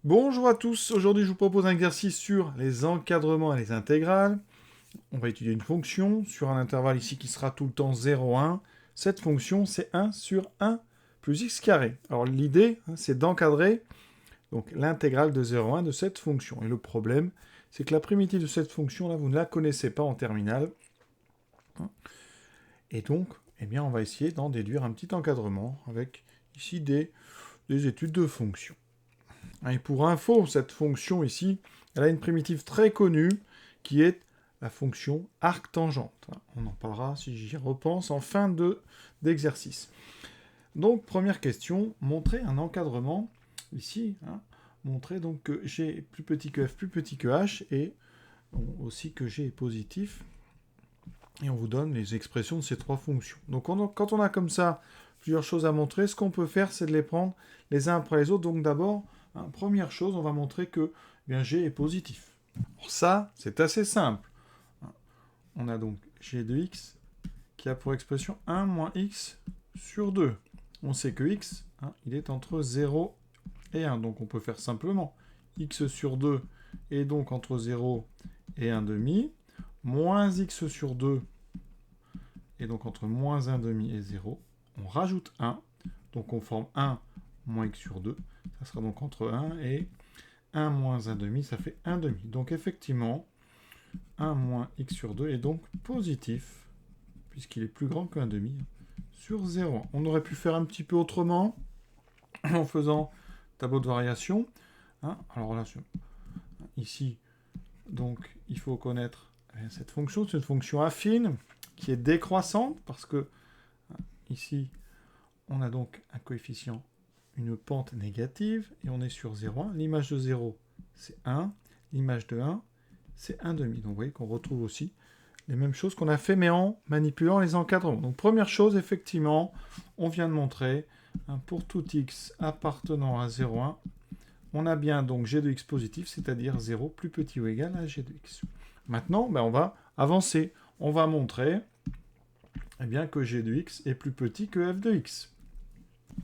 Bonjour à tous, aujourd'hui je vous propose un exercice sur les encadrements et les intégrales. On va étudier une fonction sur un intervalle ici qui sera tout le temps 0, 1. Cette fonction c'est 1 sur 1 plus x carré. Alors l'idée c'est d'encadrer donc l'intégrale de 0, 1 de cette fonction. Et le problème c'est que la primitive de cette fonction là vous ne la connaissez pas en terminale. Et donc eh bien, on va essayer d'en déduire un petit encadrement avec ici des études de fonctions. Et pour info, cette fonction ici, elle a une primitive très connue qui est la fonction arctangente. On en parlera si j'y repense en fin d'exercice. Donc, première question, montrer un encadrement ici. Montrer donc que g est plus petit que f plus petit que h et aussi que g est positif. Et on vous donne les expressions de ces trois fonctions. Donc, quand on a comme ça plusieurs choses à montrer, ce qu'on peut faire, c'est de les prendre les uns après les autres. Donc, d'abord, première chose, on va montrer que g est positif. Alors ça, c'est assez simple. On a donc g de x qui a pour expression 1 moins x sur 2. On sait que x, il est entre 0 et 1. Donc on peut faire simplement x sur 2 est donc entre 0 et 1 demi, moins x sur 2 est donc entre moins 1 demi et 0. On rajoute 1, donc on forme 1 moins x sur 2. Ça sera donc entre 1 et 1 moins 1 demi, ça fait 1 demi. Donc effectivement, 1 moins x sur 2 est donc positif, puisqu'il est plus grand que 1 demi, sur 0. On aurait pu faire un petit peu autrement, en faisant tableau de variation. Alors là, ici, donc, il faut connaître cette fonction. C'est une fonction affine, qui est décroissante, parce que ici, on a donc un coefficient, une pente négative, et on est sur 0,1. L'image de 0, c'est 1. L'image de 1, c'est 1 demi. Donc vous voyez qu'on retrouve aussi les mêmes choses qu'on a fait, mais en manipulant les encadrements. Donc première chose, effectivement, on vient de montrer, pour tout x appartenant à 0,1, on a bien donc g de x positif, c'est-à-dire 0 plus petit ou égal à g de x. Maintenant, on va avancer. On va montrer que g de x est plus petit que f de x.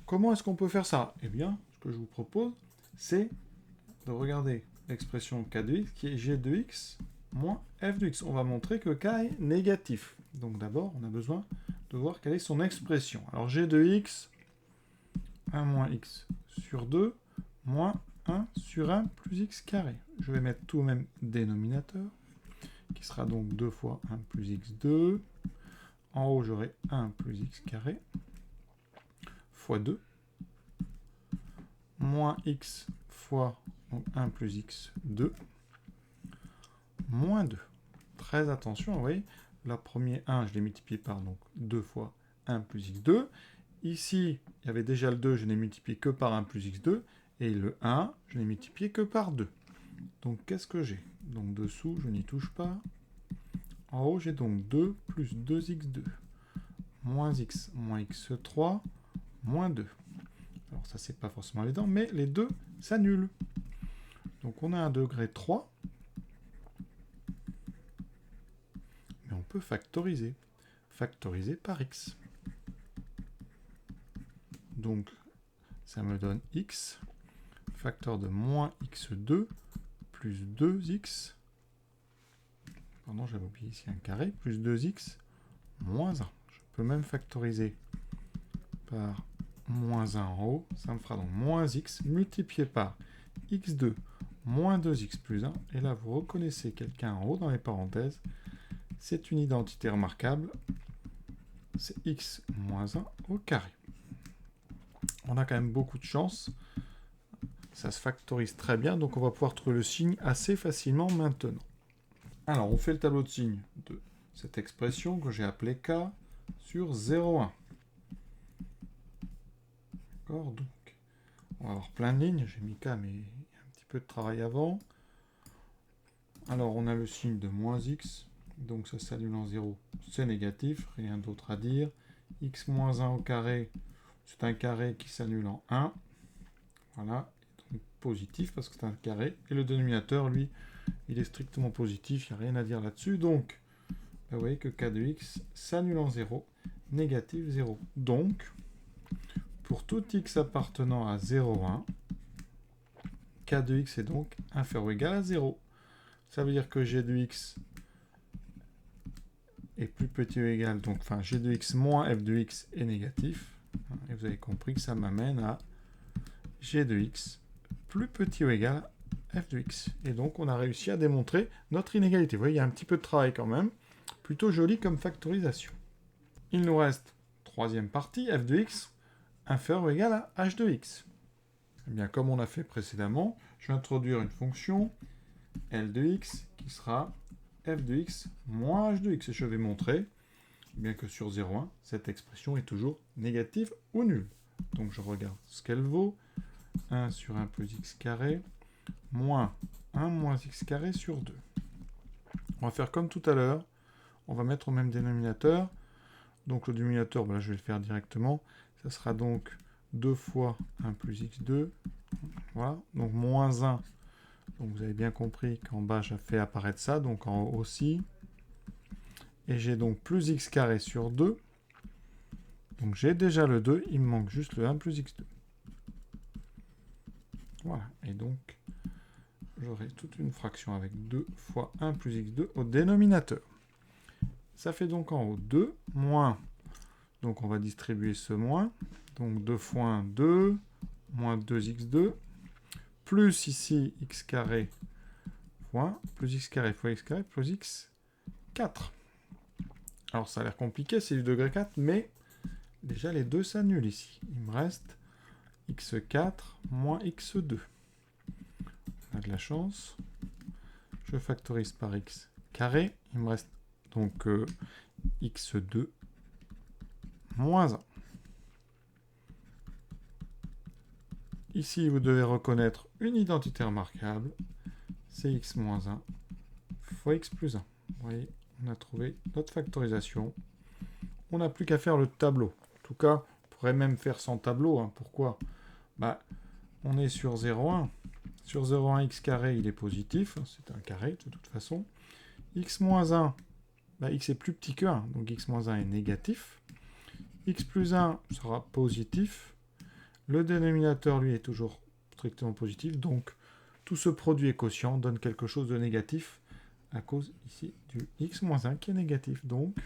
Comment est-ce qu'on peut faire ça? Eh bien, ce que je vous propose, c'est de regarder l'expression k de x qui est g de x moins f de x. On va montrer que k est négatif. Donc d'abord, on a besoin de voir quelle est son expression. Alors g de x, 1 moins x sur 2, moins 1 sur 1 plus x carré. Je vais mettre tout au même dénominateur, qui sera donc 2 fois 1 plus x2. En haut, j'aurai 1 plus x carré, fois 2, moins x fois donc 1 plus x, 2, moins 2. Très attention, vous voyez, la première 1, je l'ai multiplié par donc 2 fois 1 plus x2. Ici, il y avait déjà le 2, je n'ai multiplié que par 1 plus x2. Et le 1, je n'ai multiplié que par 2. Donc, qu'est-ce que j'ai? Donc, dessous, je n'y touche pas. En haut, j'ai donc 2 plus 2x2. Moins x, moins x3, moins 2. Alors, ça, c'est pas forcément les dents, mais les deux s'annulent. Donc, on a un degré 3. Mais on peut factoriser. Factoriser par x. Donc, ça me donne x, facteur de moins x2, plus 2x, pardon, j'avais oublié ici un carré, plus 2x, moins 1. Je peux même factoriser par moins 1 en haut. Ça me fera donc moins x multiplié par x2 moins 2x plus 1. Et là, vous reconnaissez quelqu'un en haut dans les parenthèses. C'est une identité remarquable. C'est x moins 1 au carré. On a quand même beaucoup de chance. Ça se factorise très bien, donc on va pouvoir trouver le signe assez facilement maintenant. Alors, on fait le tableau de signes de cette expression que j'ai appelée k sur 0,1. D'accord, donc on va avoir plein de lignes. J'ai mis k, mais il y a un petit peu de travail avant. Alors, on a le signe de moins x, donc ça s'annule en 0, c'est négatif, rien d'autre à dire. X moins 1 au carré, c'est un carré qui s'annule en 1. Voilà, donc positif parce que c'est un carré. Et le dénominateur, lui, il est strictement positif, il n'y a rien à dire là-dessus. Donc, vous voyez que k de x s'annule en 0, négatif 0. Donc, pour tout x appartenant à 0,1, k k de x est donc inférieur ou égal à 0. Ça veut dire que g de x est plus petit ou égal, donc enfin g de x moins f de x est négatif. Et vous avez compris que ça m'amène à g de x plus petit ou égal à f de x. Et donc on a réussi à démontrer notre inégalité. Vous voyez, il y a un petit peu de travail quand même. Plutôt joli comme factorisation. Il nous reste troisième partie, f de x inférieur ou égal à h de x. Eh bien, comme on a fait précédemment, je vais introduire une fonction L de x qui sera f de x moins h de x. Et je vais montrer, bien que sur 0,1, cette expression est toujours négative ou nulle. Donc je regarde ce qu'elle vaut. 1 sur 1 plus x carré, moins 1 moins x carré sur 2. On va faire comme tout à l'heure. On va mettre au même dénominateur. Donc le dénominateur, ben là, je vais le faire directement. Ça sera donc 2 fois 1 plus x2. Voilà. Donc moins 1. Donc vous avez bien compris qu'en bas, j'ai fait apparaître ça. Donc en haut aussi. Et j'ai donc plus x carré sur 2. Donc j'ai déjà le 2. Il me manque juste le 1 plus x2. Voilà. Et donc, j'aurai toute une fraction avec 2 fois 1 plus x2 au dénominateur. Ça fait donc en haut 2 moins. Donc on va distribuer ce moins. Donc 2 fois 1, 2, moins 2x2, plus ici x carré fois 1, plus x carré fois x carré, plus x 4. Alors ça a l'air compliqué, c'est du degré 4, mais déjà les deux s'annulent ici. Il me reste x4 moins x2. On a de la chance. Je factorise par x carré. Il me reste donc x2 moins 1. Ici, vous devez reconnaître une identité remarquable. C'est x moins 1 fois x plus 1. Vous voyez, on a trouvé notre factorisation. On n'a plus qu'à faire le tableau. En tout cas, on pourrait même faire sans tableau. Hein. Pourquoi? On est sur 0,1. Sur 0,1, x carré, il est positif. C'est un carré, de toute façon. X moins 1, x est plus petit que 1. Donc x moins 1 est négatif. X plus 1 sera positif. Le dénominateur, lui, est toujours strictement positif. Donc, tout ce produit quotient donne quelque chose de négatif à cause, ici, du x moins 1 qui est négatif. Donc,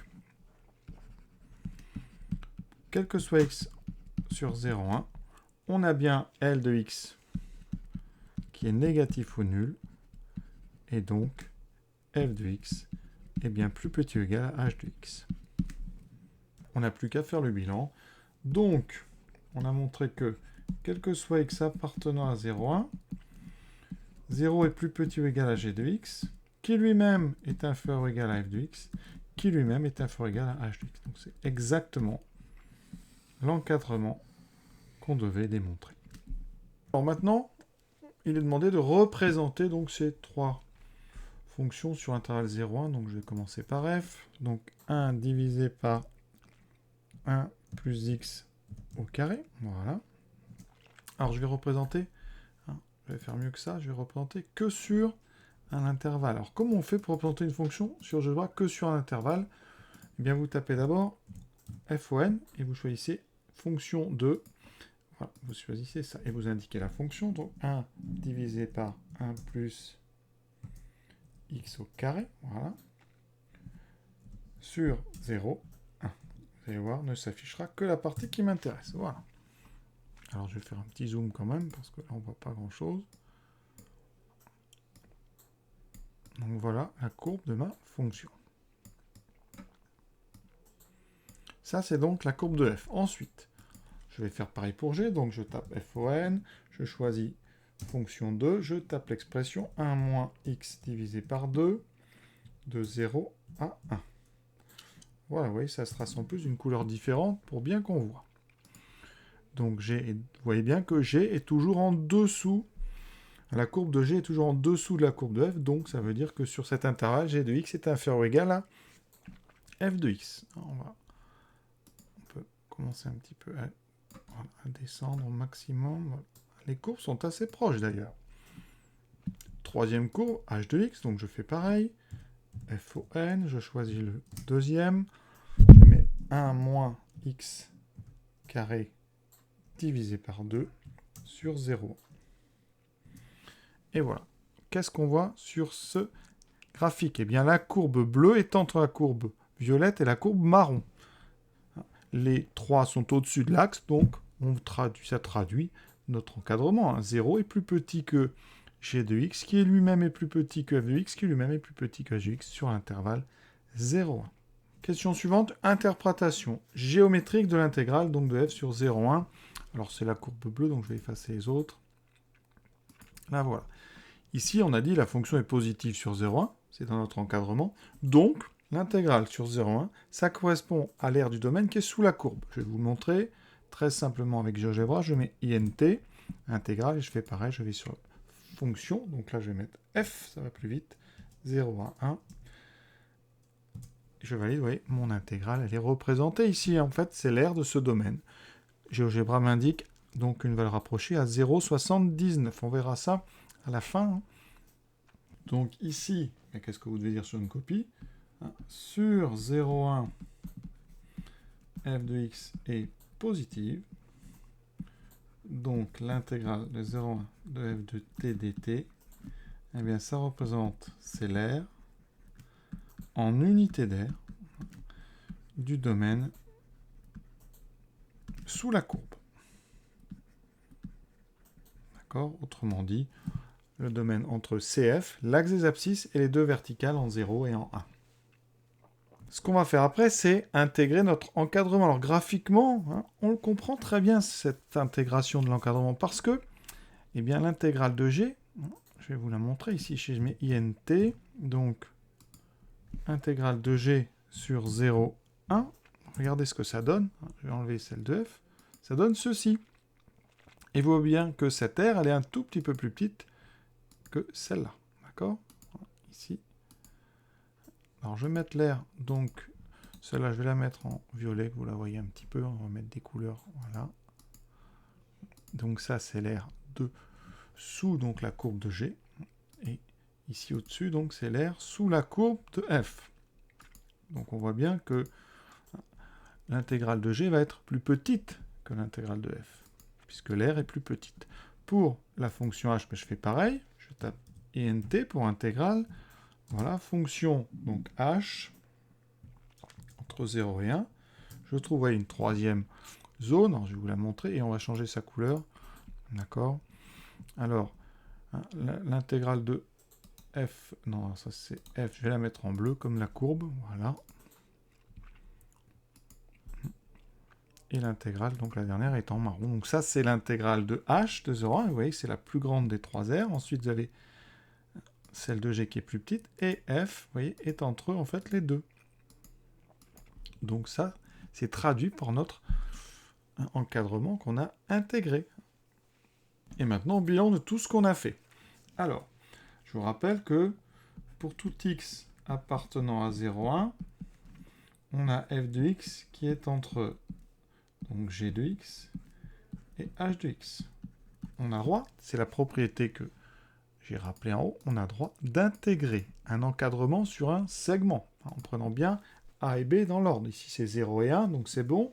quel que soit x sur 0,1, on a bien L de x qui est négatif ou nul. Et donc, f de x est bien plus petit ou égal à h de x. On n'a plus qu'à faire le bilan. Donc, on a montré que, quel que soit x appartenant à 0,1, 0 est plus petit ou égal à g de x, qui lui-même est inférieur ou égal à f de x, qui lui-même est inférieur ou égal à h de x. Donc c'est exactement l'encadrement qu'on devait démontrer. Alors maintenant, il est demandé de représenter donc ces trois fonctions sur intervalle 0,1. Donc je vais commencer par f. Donc 1 divisé par 1 plus x au carré, voilà. Alors je vais représenter, je vais faire mieux que ça, je vais représenter que sur un intervalle. Alors comment on fait pour représenter une fonction sur GeoGebra que sur un intervalle? Eh bien vous tapez d'abord FON et vous choisissez fonction 2. Voilà, vous choisissez ça et vous indiquez la fonction. Donc 1 divisé par 1 plus x au carré, voilà. Sur 0, 1. Vous allez voir, ne s'affichera que la partie qui m'intéresse. Voilà. Alors je vais faire un petit zoom quand même, parce que là on ne voit pas grand chose. Donc voilà la courbe de ma fonction. Ça c'est donc la courbe de f. Ensuite, je vais faire pareil pour g, donc je tape FON, je choisis fonction 2, je tape l'expression 1 moins x divisé par 2, de 0 à 1. Voilà, vous voyez, ça se trace en plus d'une couleur différente pour bien qu'on voit. Donc G, vous voyez bien que G est toujours en dessous, la courbe de G est toujours en dessous de la courbe de f, donc ça veut dire que sur cet intervalle, G de x est inférieur ou égal à f de x. Alors on peut commencer un petit peu à descendre au maximum. Voilà. Les courbes sont assez proches d'ailleurs. Troisième courbe, h de x, donc je fais pareil. FON, je choisis le deuxième. Je mets 1 moins x carré divisé par 2 sur 0. Et voilà. Qu'est-ce qu'on voit sur ce graphique? Eh bien, la courbe bleue est entre la courbe violette et la courbe marron. Les 3 sont au-dessus de l'axe, donc ça traduit notre encadrement. 0 est plus petit que g de x, qui lui-même est plus petit que f de x, qui lui-même est plus petit que h de x sur l'intervalle 0,1. Question suivante, interprétation géométrique de l'intégrale, donc de f sur 0,1. Alors c'est la courbe bleue, donc je vais effacer les autres. Là voilà. Ici on a dit la fonction est positive sur 0,1, c'est dans notre encadrement. Donc l'intégrale sur 0,1, ça correspond à l'aire du domaine qui est sous la courbe. Je vais vous le montrer très simplement avec GeoGebra. Je mets int, intégrale, et je fais pareil, je vais sur fonction. Donc là je vais mettre f, ça va plus vite, 0 à 1. Je valide, vous voyez, mon intégrale, elle est représentée ici. En fait, c'est l'aire de ce domaine. GeoGebra m'indique donc une valeur approchée à 0,79. On verra ça à la fin. Donc ici, qu'est-ce que vous devez dire sur une copie? Sur 0,1, f de x est positive. Donc l'intégrale de 0,1 de f de t dt, eh bien ça représente, c'est l'aire en unité d'aire du domaine sous la courbe. D'accord? Autrement dit, le domaine entre CF, l'axe des abscisses, et les deux verticales en 0 et en 1. Ce qu'on va faire après, c'est intégrer notre encadrement. Alors graphiquement, on le comprend très bien, cette intégration de l'encadrement, parce que eh bien, l'intégrale de G, je vais vous la montrer ici, je mets int, donc intégrale de G sur 0, 1. Regardez ce que ça donne. Je vais enlever celle de f. Ça donne ceci. Et vous voyez bien que cette aire, elle est un tout petit peu plus petite que celle-là. D'accord? Ici. Alors, je vais mettre l'aire. Donc, celle-là, je vais la mettre en violet, que vous la voyez un petit peu. On va mettre des couleurs. Voilà. Donc, ça, c'est l'aire de sous donc, la courbe de G. Et ici, au-dessus, donc, c'est l'aire sous la courbe de f. Donc, on voit bien que l'intégrale de G va être plus petite que l'intégrale de f, puisque l'aire est plus petite. Pour la fonction h, je fais pareil. Je tape int pour intégrale. Voilà, fonction donc h entre 0 et 1. Je trouve une troisième zone. Alors, je vais vous la montrer et on va changer sa couleur. D'accord? Alors, l'intégrale de f, non, ça c'est f, je vais la mettre en bleu comme la courbe. Voilà. Et l'intégrale, donc la dernière, est en marron. Donc ça, c'est l'intégrale de h de 0 à 1. Vous voyez, c'est la plus grande des trois aires. Ensuite, vous avez celle de g qui est plus petite. Et f, vous voyez, est entre eux, en fait, les deux. Donc ça, c'est traduit par notre encadrement qu'on a intégré. Et maintenant, bilan de tout ce qu'on a fait. Alors, je vous rappelle que pour tout x appartenant à 0,1, on a f de x qui est entre donc g de x et h de x. On a droit, c'est la propriété que j'ai rappelée en haut, on a droit d'intégrer un encadrement sur un segment, en prenant bien a et b dans l'ordre. Ici c'est 0 et 1, donc c'est bon.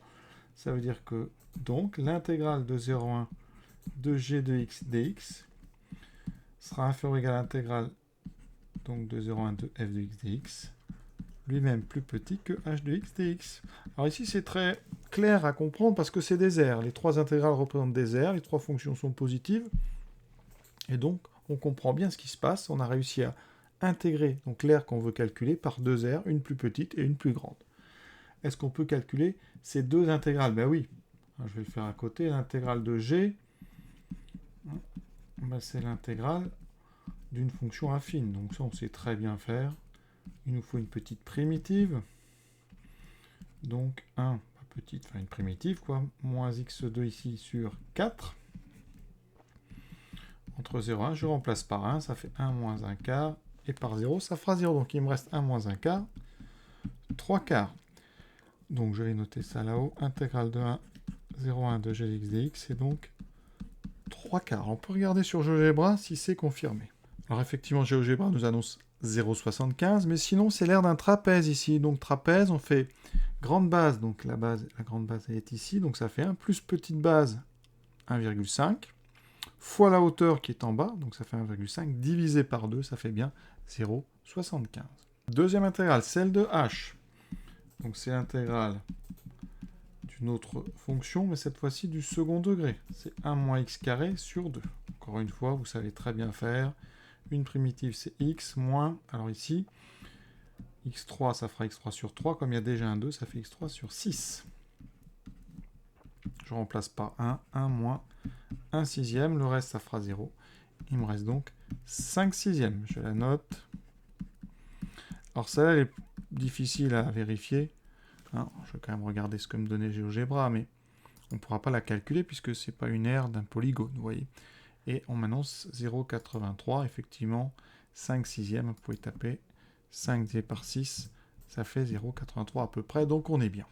Ça veut dire que donc l'intégrale de 0,1 de g de x dx sera inférieure ou égale à l'intégrale donc de 0,1 de f de x dx, lui-même plus petit que h de x dx. Alors ici, c'est très clair à comprendre parce que c'est des aires. Les trois intégrales représentent des aires, les trois fonctions sont positives. Et donc, on comprend bien ce qui se passe. On a réussi à intégrer donc l'aire qu'on veut calculer par deux aires, une plus petite et une plus grande. Est-ce qu'on peut calculer ces deux intégrales? Ben oui. Alors, je vais le faire à côté. L'intégrale de g, ben c'est l'intégrale d'une fonction affine. Donc ça, on sait très bien faire. Il nous faut une petite primitive. Donc 1, petite, enfin une primitive, quoi. Moins x2 ici sur 4. Entre 0 et 1, je remplace par 1, ça fait 1 moins 1 quart. Et par 0, ça fera 0. Donc il me reste 1 moins 1 quart, 3 quarts. Donc je vais noter ça là-haut. Intégrale de 1, 0,1 de g de x dx, c'est donc 3 quarts. On peut regarder sur GeoGebra si c'est confirmé. Alors effectivement, GeoGebra nous annonce 0,75, mais sinon c'est l'aire d'un trapèze ici. Donc trapèze, on fait grande base, donc la grande base elle est ici, donc ça fait 1 plus petite base 1,5. fois la hauteur qui est en bas, donc ça fait 1,5, divisé par 2, ça fait bien 0,75. Deuxième intégrale, celle de h. Donc c'est l'intégrale d'une autre fonction, mais cette fois-ci du second degré. C'est 1 moins x carré sur 2. Encore une fois, vous savez très bien faire. Une primitive, c'est x moins, alors ici, x3, ça fera x3 sur 3. Comme il y a déjà un 2, ça fait x3 sur 6. Je remplace par 1, 1 moins 1 sixième. Le reste, ça fera 0. Il me reste donc 5 sixièmes. Je la note. Alors celle-là, elle est difficile à vérifier. Hein, je vais quand même regarder ce que me donnait GeoGebra, mais on ne pourra pas la calculer puisque ce n'est pas une aire d'un polygone, vous voyez. Et on m'annonce 0,83, effectivement, 5 sixièmes, vous pouvez taper 5 divisé par 6, ça fait 0,83 à peu près, donc on est bien.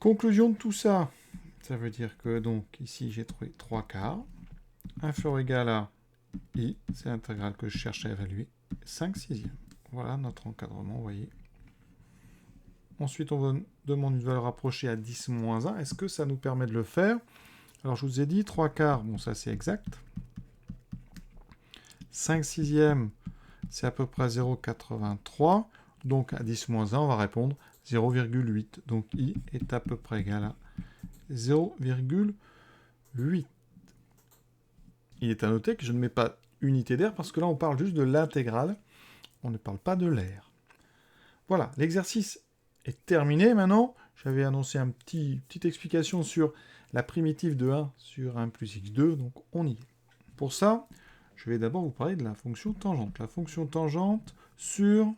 Conclusion de tout ça, ça veut dire que donc ici j'ai trouvé 3 quarts, inférieur ou égal à i, c'est l'intégrale que je cherche à évaluer, 5 sixièmes. Voilà notre encadrement, vous voyez. Ensuite, on demande une valeur approchée à 10 moins 1. Est-ce que ça nous permet de le faire? Alors, je vous ai dit 3 quarts, bon, ça c'est exact. 5 sixièmes, c'est à peu près 0,83. Donc, à 10 moins 1, on va répondre 0,8. Donc, i est à peu près égal à 0,8. Il est à noter que je ne mets pas unité d'air parce que là, on parle juste de l'intégrale. On ne parle pas de l'air. Voilà, l'exercice est terminé maintenant. J'avais annoncé une petite explication sur la primitive de 1 sur 1 plus x2, donc on y est. Pour ça, je vais d'abord vous parler de la fonction tangente. La fonction tangente sur...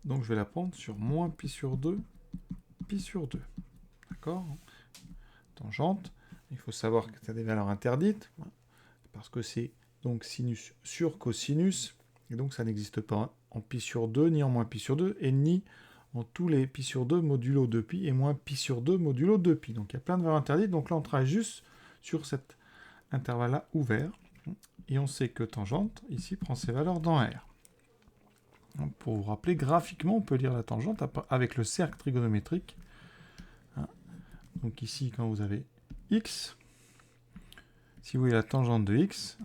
Donc je vais la prendre sur moins pi sur 2, pi sur 2. D'accord? Tangente, il faut savoir que ça a des valeurs interdites, parce que c'est donc sinus sur cosinus, et donc ça n'existe pas en pi sur 2, ni en moins pi sur 2, et ni en tous les pi sur 2 modulo 2pi, et moins pi sur 2 modulo 2pi. Donc il y a plein de valeurs interdites, donc là on travaille juste sur cet intervalle-là ouvert, et on sait que tangente, ici, prend ses valeurs dans R. Donc, pour vous rappeler, graphiquement, on peut lire la tangente avec le cercle trigonométrique. Donc ici, quand vous avez x, si vous voyez la tangente de x,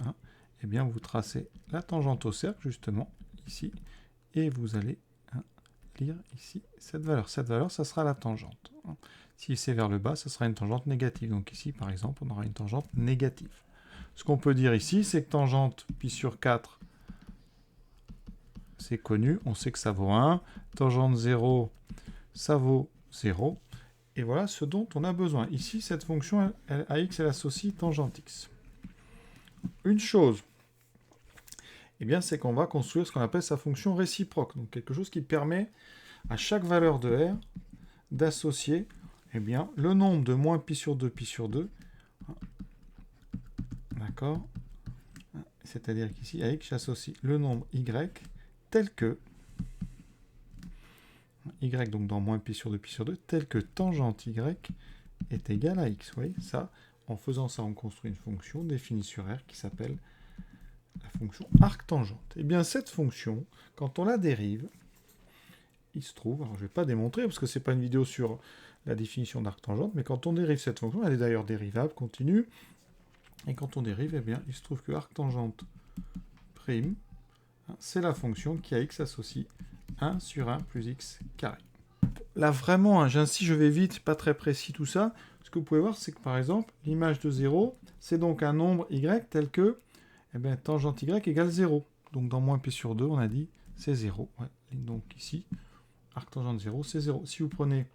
eh bien vous tracez la tangente au cercle, justement, ici, et vous allez lire ici cette valeur. Cette valeur, ça sera la tangente. Si c'est vers le bas, ça sera une tangente négative. Donc ici, par exemple, on aura une tangente négative. Ce qu'on peut dire ici, c'est que tangente pi sur 4, c'est connu, on sait que ça vaut 1. Tangente 0, ça vaut 0. Et voilà ce dont on a besoin. Ici, cette fonction, à x, elle associe tangente x. Une chose, eh bien, c'est qu'on va construire ce qu'on appelle sa fonction réciproque. Donc quelque chose qui permet à chaque valeur de R d'associer eh bien, le nombre de moins pi sur 2, pi sur 2. D'accord? C'est-à-dire qu'ici, à x, j'associe le nombre y tel que y, donc dans moins pi sur 2, pi sur 2, tel que tangente y est égal à x. Vous voyez, ça, en faisant ça, on construit une fonction définie sur R qui s'appelle la fonction arctangente. Et bien, cette fonction, quand on la dérive, il se trouve, alors je ne vais pas démontrer parce que ce n'est pas une vidéo sur la définition d'arctangente, mais quand on dérive cette fonction, elle est d'ailleurs dérivable, continue, et quand on dérive, eh bien, il se trouve que arctangente prime, c'est la fonction qui à x associe 1 sur 1 plus x carré. Là, vraiment, j'insiste, je vais vite, pas très précis tout ça. Ce que vous pouvez voir, c'est que par exemple, l'image de 0, c'est donc un nombre y tel que eh bien, tangente y égale 0. Donc dans moins pi sur 2, on a dit c'est 0. Ouais. Donc ici, arctangente 0, c'est 0. Si vous prenez,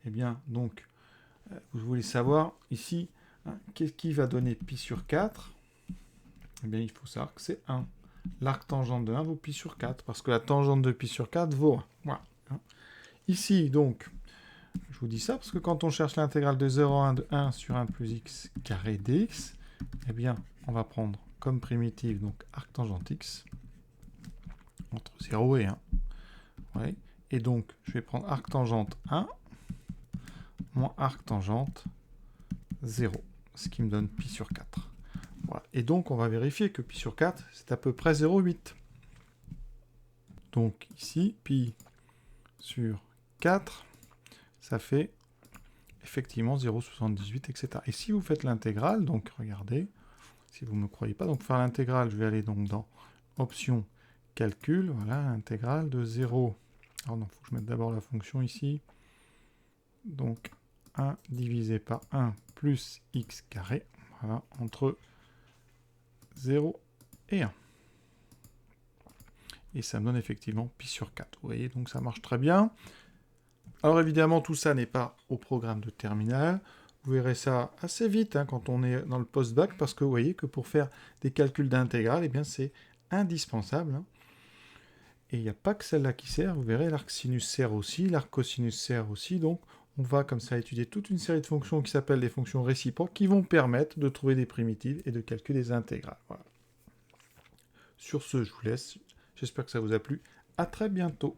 eh bien, donc, vous voulez savoir ici, qu'est-ce qui va donner pi sur 4? Eh bien, il faut savoir que c'est 1. L'arctangente de 1 vaut pi sur 4, parce que la tangente de pi sur 4 vaut 1. Voilà. Ici, donc, je vous dis ça, parce que quand on cherche l'intégrale de 0 à 1 de 1 sur 1 plus x carré dx, eh bien, on va prendre comme primitive, donc arctangente x, entre 0 et 1. Ouais. Et donc, je vais prendre arctangente 1, moins arctangente 0, ce qui me donne pi sur 4. Voilà. Et donc, on va vérifier que pi sur 4, c'est à peu près 0,8. Donc, ici, pi sur 4, ça fait effectivement 0,78, etc. Et si vous faites l'intégrale, donc regardez, si vous ne me croyez pas, donc pour faire l'intégrale, je vais aller donc dans Option, Calcul, voilà, intégrale de 0. Alors non, il faut que je mette d'abord la fonction ici. Donc 1 divisé par 1 plus x carré, voilà, entre 0 et 1. Et ça me donne effectivement pi sur 4. Vous voyez, donc ça marche très bien. Alors évidemment, tout ça n'est pas au programme de terminal. Vous verrez ça assez vite hein, quand on est dans le post-bac, parce que vous voyez que pour faire des calculs d'intégrale, eh bien c'est indispensable. Hein. Et il n'y a pas que celle-là qui sert. Vous verrez, l'arc sinus sert aussi, l'arc cosinus sert aussi. Donc on va comme ça étudier toute une série de fonctions qui s'appellent des fonctions réciproques, qui vont permettre de trouver des primitives et de calculer des intégrales. Voilà. Sur ce, je vous laisse. J'espère que ça vous a plu. À très bientôt.